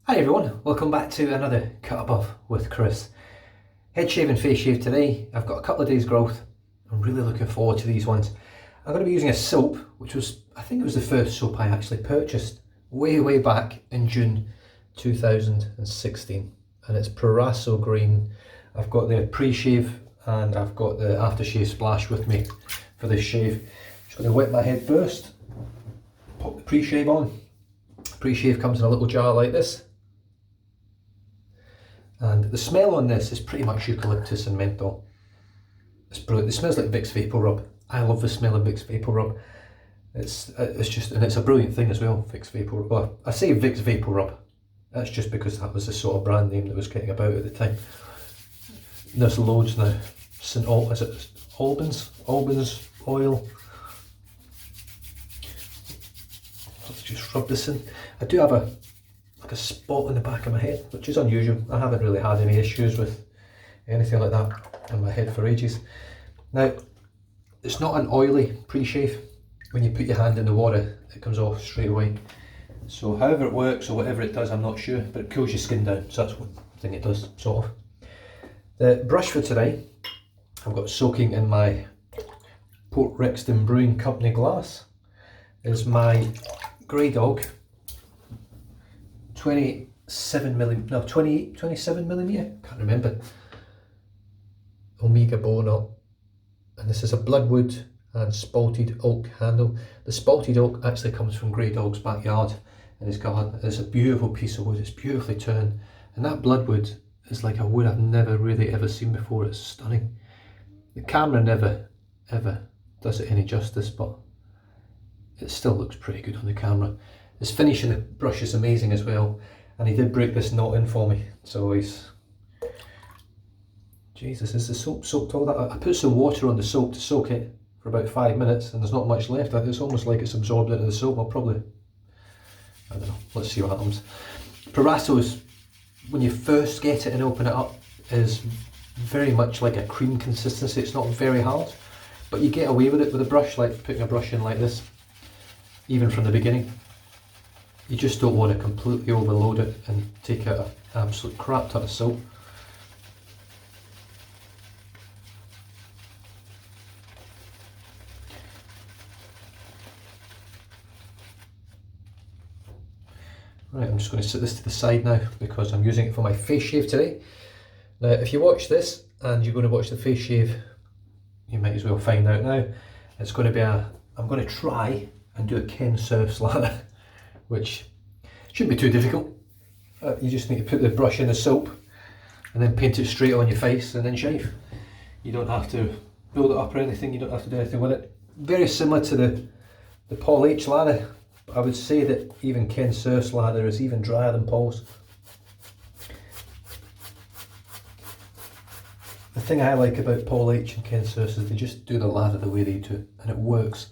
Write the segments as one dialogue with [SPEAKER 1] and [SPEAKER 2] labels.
[SPEAKER 1] Hi everyone, welcome back to another Cut Above with Chris. Head shave and face shave today. I've got a couple of days growth. I'm really looking forward to these ones. I'm going to be using a soap, which was, I think it was the first soap I actually purchased way back in June 2016. And it's Proraso green. I've got the pre-shave and I've got the aftershave splash with me for this shave. Just going to wet my head first, pop the pre-shave on. Pre-shave comes in a little jar like this. And the smell on this is pretty much eucalyptus and menthol. It's brilliant. It smells like Vicks Vapor Rub. I love the smell of Vicks Vapor Rub. It's just, and it's a brilliant thing as well, Vicks Vapor Rub. Well, I say Vicks Vapor Rub. That's just because that was the sort of brand name that was getting about at the time. There's loads now. Is it Albans? Albans oil. Let's just rub this in. I do have a spot on the back of my head, which is unusual. I haven't really had any issues with anything like that on my head for ages. Now, it's not an oily pre-shave. When you put your hand in the water, it comes off straight away. So however it works or whatever it does, I'm not sure, but it cools your skin down. So that's one thing it does, sort of. The brush for today, I've got soaking in my Port Rexton Brewing Company glass, is my Grey Dog 27 millimeter, can't remember, Omega bore knot, and this is a bloodwood and spalted oak handle. The spalted oak actually comes from Grey Dog's backyard in his garden. It's a beautiful piece of wood, it's beautifully turned, and that bloodwood is like a wood I've never really ever seen before. It's stunning. The camera never ever does it any justice, but it still looks pretty good on the camera. His finish in the brush is amazing as well, and he did break this knot in for me, so he's... Jesus, is the soap soaked all that? I put some water on the soap to soak it for about 5 minutes, and there's not much left. It's almost like it's absorbed into the soap. I'll probably... I don't know, let's see what happens. Proraso is, when you first get it and open it up, is very much like a cream consistency. It's not very hard, but you get away with it with a brush, like putting a brush in like this, even from the beginning. You just don't want to completely overload it and take out an absolute crap ton of soap. Right, I'm just going to set this to the side now because I'm using it for my face shave today. Now, if you watch this and you're going to watch the face shave, you might as well find out now. It's going to be I'm going to try and do a Ken surf slather, which shouldn't be too difficult. You just need to put the brush in the soap and then paint it straight on your face and then shave. You don't have to build it up or anything, you don't have to do anything with it. Very similar to the Paul H lather, but I would say that even Ken surf's lather is even drier than Paul's. The thing I like about Paul H and Ken surf's is they just do the lather the way they do, and it works.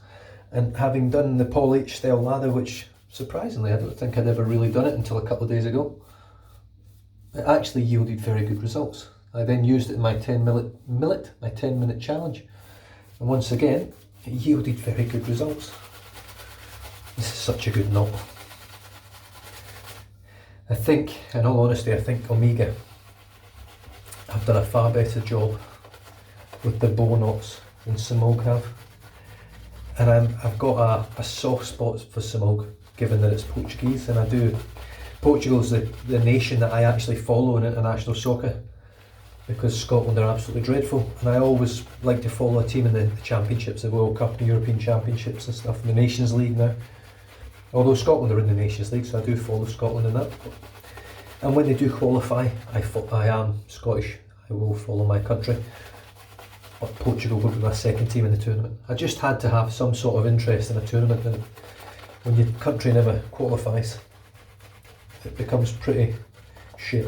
[SPEAKER 1] And having done the Paul H style lather, which surprisingly I don't think I'd ever really done it until a couple of days ago, it actually yielded very good results. I then used it in my 10-minute challenge, and once again it yielded very good results. This is such a good knot. I think, in all honesty, I think Omega have done a far better job with the bow knots than Simog have. And I've got a soft spot for Simog, given that it's Portuguese, and I do. Portugal's the nation that I actually follow in international soccer, because Scotland are absolutely dreadful, and I always like to follow a team in the championships, the World Cup and European Championships and stuff, and the Nations League now. Although Scotland are in the Nations League, so I do follow Scotland in that. And when they do qualify, I am Scottish, I will follow my country. But Portugal will be my second team in the tournament. I just had to have some sort of interest in a tournament, and when your country never qualifies, it becomes pretty shit.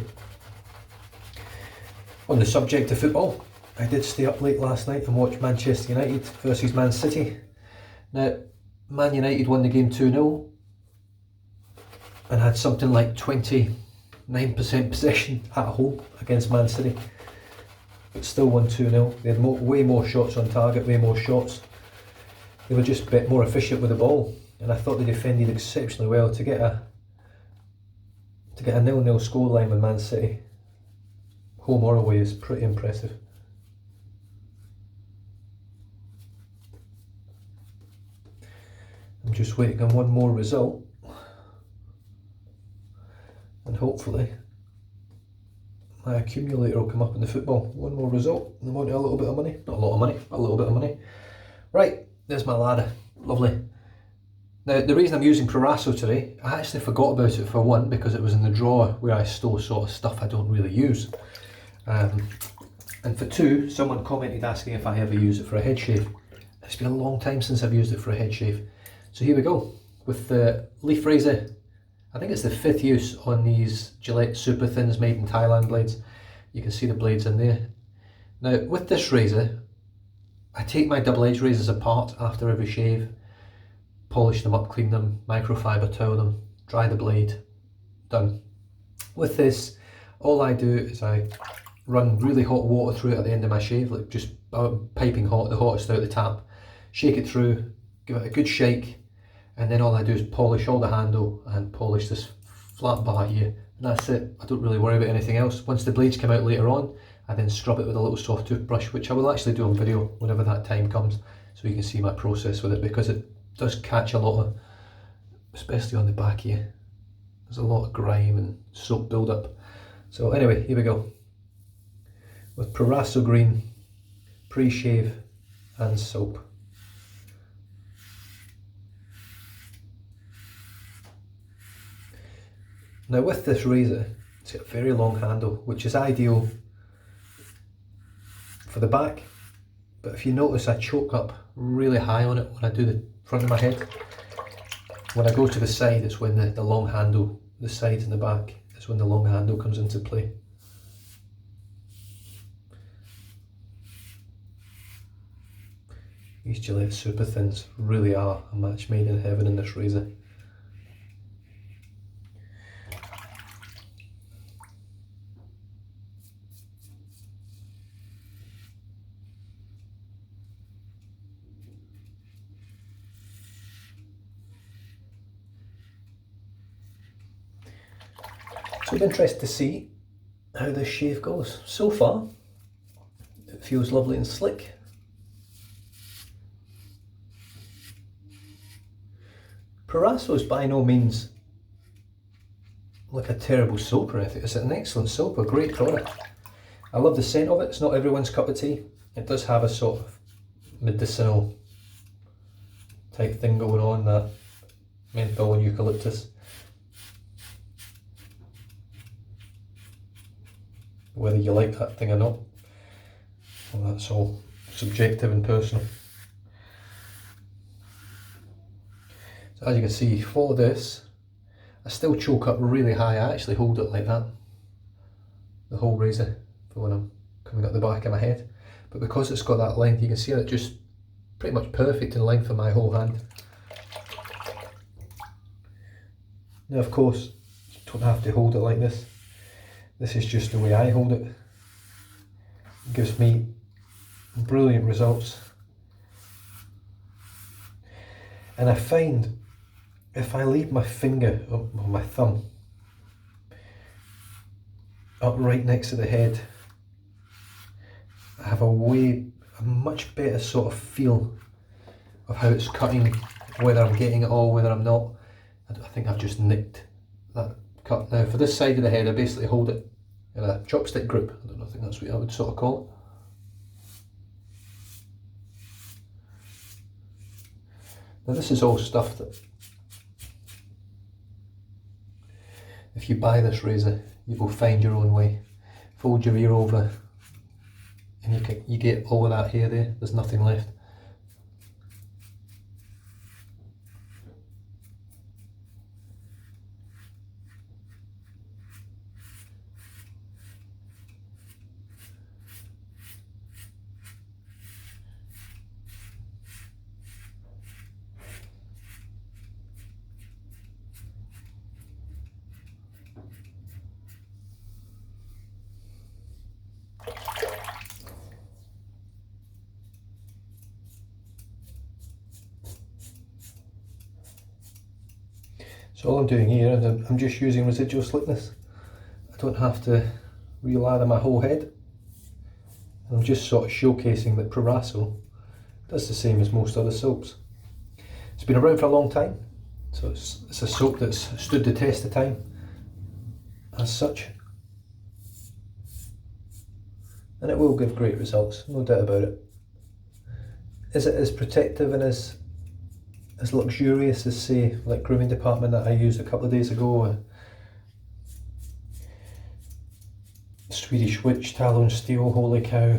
[SPEAKER 1] On the subject of football, I did stay up late last night and watch Manchester United versus Man City. Now, Man United won the game 2-0 and had something like 29% possession at home against Man City, but still won 2-0. They had way more shots on target, way more shots. They were just a bit more efficient with the ball, and I thought they defended exceptionally well to get to get a 0-0 scoreline with Man City, home or away, is pretty impressive. I'm just waiting on one more result, and hopefully my accumulator will come up in the football. One more result, and I'm on to a little bit of money. Not a lot of money, but a little bit of money. Right, there's my ladder. Lovely. Now, the reason I'm using Proraso today, I actually forgot about it for one, because it was in the drawer where I store sort of stuff I don't really use. And for two, someone commented asking if I ever use it for a head shave. It's been a long time since I've used it for a head shave. So here we go, with the leaf razor. I think it's the 5th use on these Gillette Super Thins made in Thailand blades. You can see the blades in there. Now, with this razor, I take my double edge razors apart after every shave, polish them up, clean them, microfiber towel them, dry the blade, done. With this, all I do is I run really hot water through it at the end of my shave, like just piping hot, the hottest out the tap, shake it through, give it a good shake, and then all I do is polish all the handle and polish this flat bar here, and that's it. I don't really worry about anything else. Once the blades come out later on, I then scrub it with a little soft toothbrush, which I will actually do on video whenever that time comes, so you can see my process with it, because it does catch a lot of, especially on the back here, there's a lot of grime and soap build-up. So anyway, here we go, with Proraso Green, pre-shave and soap. Now with this razor, it's got a very long handle, which is ideal for the back, but if you notice, I choke up really high on it when I do the front of my head. When I go to the side, it's when the long handle, the sides and the back, is when the long handle comes into play. These Gillette Super Thins really are a match made in heaven in this razor. So I'm interested to see how this shave goes. So far, it feels lovely and slick. Proraso is by no means like a terrible soap or anything. It's an excellent soap, a great product. I love the scent of it. It's not everyone's cup of tea. It does have a sort of medicinal type thing going on, that menthol and eucalyptus. Whether you like that thing or not, well, that's all subjective and personal. So as you can see, for this, I still choke up really high. I actually hold it like that, the whole razor, for when I'm coming up the back of my head. But because it's got that length, you can see that just pretty much perfect in length for my whole hand. Now of course, you don't have to hold it like this. This is just the way I hold it. It gives me brilliant results. And I find if I leave my finger, or my thumb, up right next to the head, I have a much better sort of feel of how it's cutting, whether I'm getting it all, whether I'm not. I think I've just nicked that cut. Now for this side of the head, I basically hold it in a chopstick grip. I think that's what I would sort of call it. Now this is all stuff that, if you buy this razor, you will find your own way. Fold your ear over and you get all of that hair there, there's nothing left. So all I'm doing here is I'm just using residual slickness. I don't have to re-lather my whole head. I'm just sort of showcasing that Proraso does the same as most other soaps. It's been around for a long time, so it's a soap that's stood the test of time as such. And it will give great results, no doubt about it. Is it as protective and as luxurious as, say, like grooming department that I used a couple of days ago? Swedish Witch, Talon Steel, Holy Cow,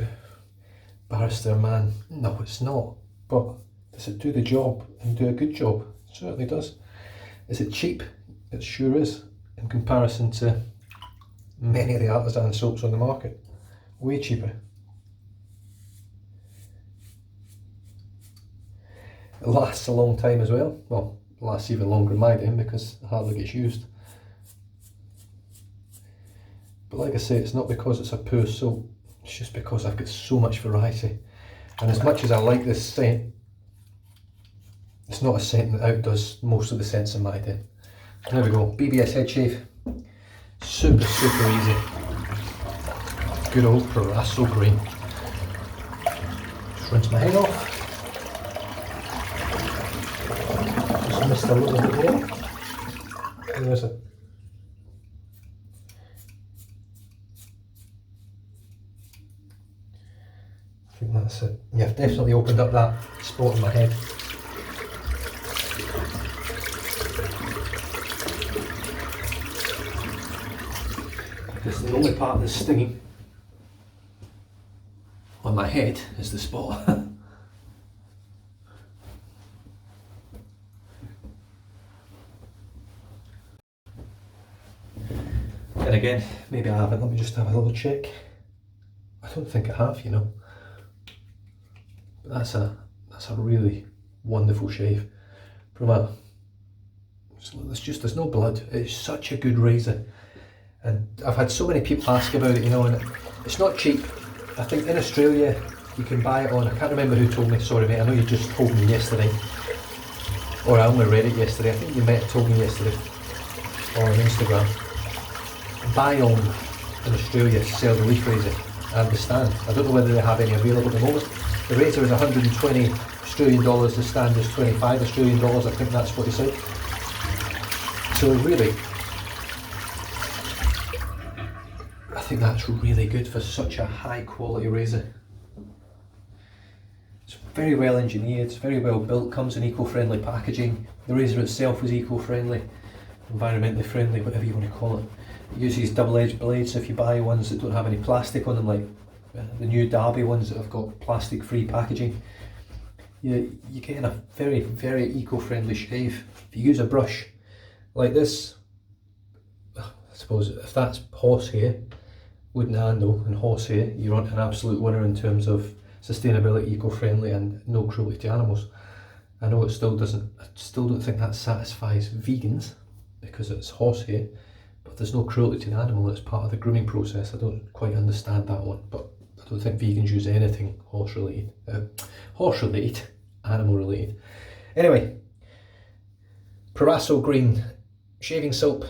[SPEAKER 1] Barrister Man. No, it's not. But does it do the job and do a good job? It certainly does. Is it cheap? It sure is, in comparison to many of the artisan soaps on the market. Way cheaper. It lasts a long time as well. Well, it lasts even longer in my day because it hardly gets used. But like I say, it's not because it's a poor soap, it's just because I've got so much variety. And as much as I like this scent, it's not a scent that outdoes most of the scents in my day. There we go, BBS head shave. Super easy. Good old Proraso green. Just rinse my head off. Just missed a little bit there. Where is it? I think that's it. Yeah, I've definitely opened up that spot in my head. Because the only part that's stinging on my head is the spot. And again, maybe I haven't. Let me just have a little check. I don't think I have, you know. But that's a really wonderful shave. From there's no blood. It's such a good razor, and I've had so many people ask about it, you know. And it's not cheap. I think in Australia you can buy it on. I can't remember who told me. Sorry, mate. I know you just told me yesterday, or I only read it yesterday. I think you might have told me yesterday, or on Instagram. Buy on in Australia to sell the leaf razor. I understand. I don't know whether they have any available at the moment. The razor is 120 Australian dollars, the stand is 25 Australian dollars, I think that's what he said. So really, I think that's really good for such a high quality razor. It's very well engineered, it's very well built, comes in eco-friendly packaging. The razor itself is eco-friendly, environmentally friendly, whatever you want to call it. It uses double-edged blades, so if you buy ones that don't have any plastic on them, like the new Derby ones that have got plastic-free packaging, you're getting a very eco-friendly shave. If you use a brush like this, I suppose if that's horsehair, wooden handle and horsehair, you're on an absolute winner in terms of sustainability, eco-friendly and no cruelty to animals. I know I still don't think that satisfies vegans because it's horsehair, but there's no cruelty to the animal. It's part of the grooming process. I don't quite understand that one, but I don't think vegans use anything horse related, animal related. Anyway, Proraso green shaving soap,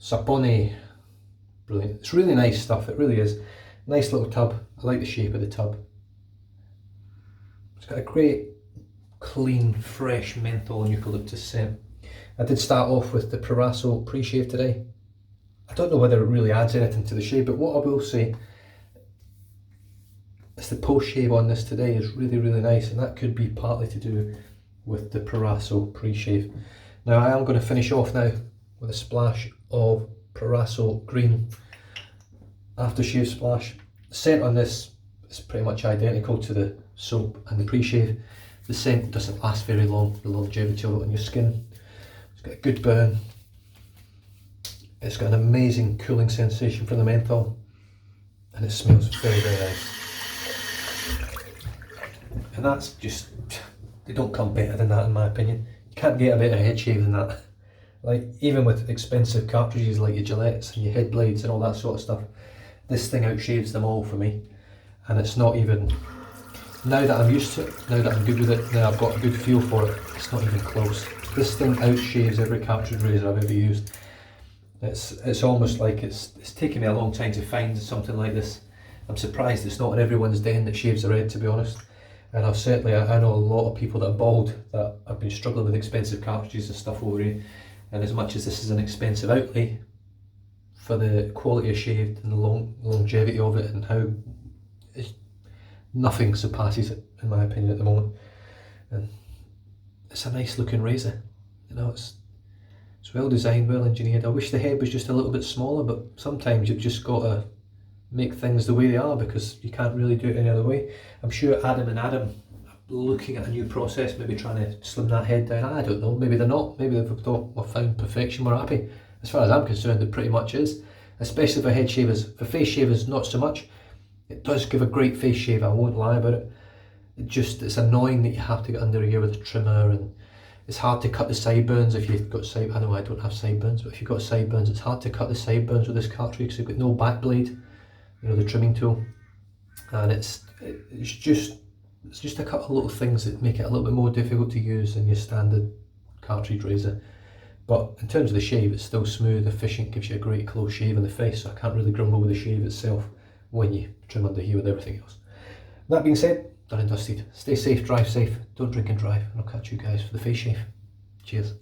[SPEAKER 1] sapone, brilliant. It's really nice stuff, it really is. Nice little tub, I like the shape of the tub. It's got a great, clean, fresh menthol and eucalyptus scent. I did start off with the Proraso pre-shave today. I don't know whether it really adds anything to the shave, but what I will say is the post-shave on this today is really nice, and that could be partly to do with the Proraso pre-shave. Now I am going to finish off now with a splash of Proraso green aftershave splash. The scent on this is pretty much identical to the soap and the pre-shave. The scent doesn't last very long, the longevity of it on your skin. It's got a good burn. It's got an amazing cooling sensation from the menthol, and it smells very nice. And that's just, they don't come better than that in my opinion. You can't get a better head shave than that. Like, even with expensive cartridges like your Gillettes and your head blades and all that sort of stuff, this thing outshaves them all for me. And it's not even now that I'm used to it, now that I'm good with it, now I've got a good feel for it, it's not even close. This thing outshaves every cartridge razor I've ever used. It's almost like it's taken me a long time to find something like this. I'm surprised it's not in everyone's den that shaves their head, to be honest. And I know a lot of people that are bald that have been struggling with expensive cartridges and stuff over here. And as much as this is an expensive outlay, for the quality of shave and the longevity of it and how nothing surpasses it, in my opinion, at the moment. And it's a nice looking razor, you know, it's well designed, well engineered. I wish the head was just a little bit smaller, but sometimes you've just got to make things the way they are because you can't really do it any other way. I'm sure Adam and Adam are looking at a new process, maybe trying to slim that head down. I don't know, maybe they're not, maybe they've thought we've found perfection, we're happy. As far as I'm concerned, it pretty much is, especially for head shavers. For face shavers, not so much. It does give a great face shave, I won't lie about it. It's annoying that you have to get under here with a trimmer, and it's hard to cut the sideburns if you've got I know I don't have sideburns, but if you've got sideburns, it's hard to cut the sideburns with this cartridge because you've got no back blade, you know, the trimming tool. And it's just a couple of little things that make it a little bit more difficult to use than your standard cartridge razor. But in terms of the shave, it's still smooth, efficient, gives you a great close shave in the face, so I can't really grumble with the shave itself when you trim under here with everything else. That being said, done and dusted. Stay safe, drive safe, don't drink and drive, and I'll catch you guys for the face shave. Cheers.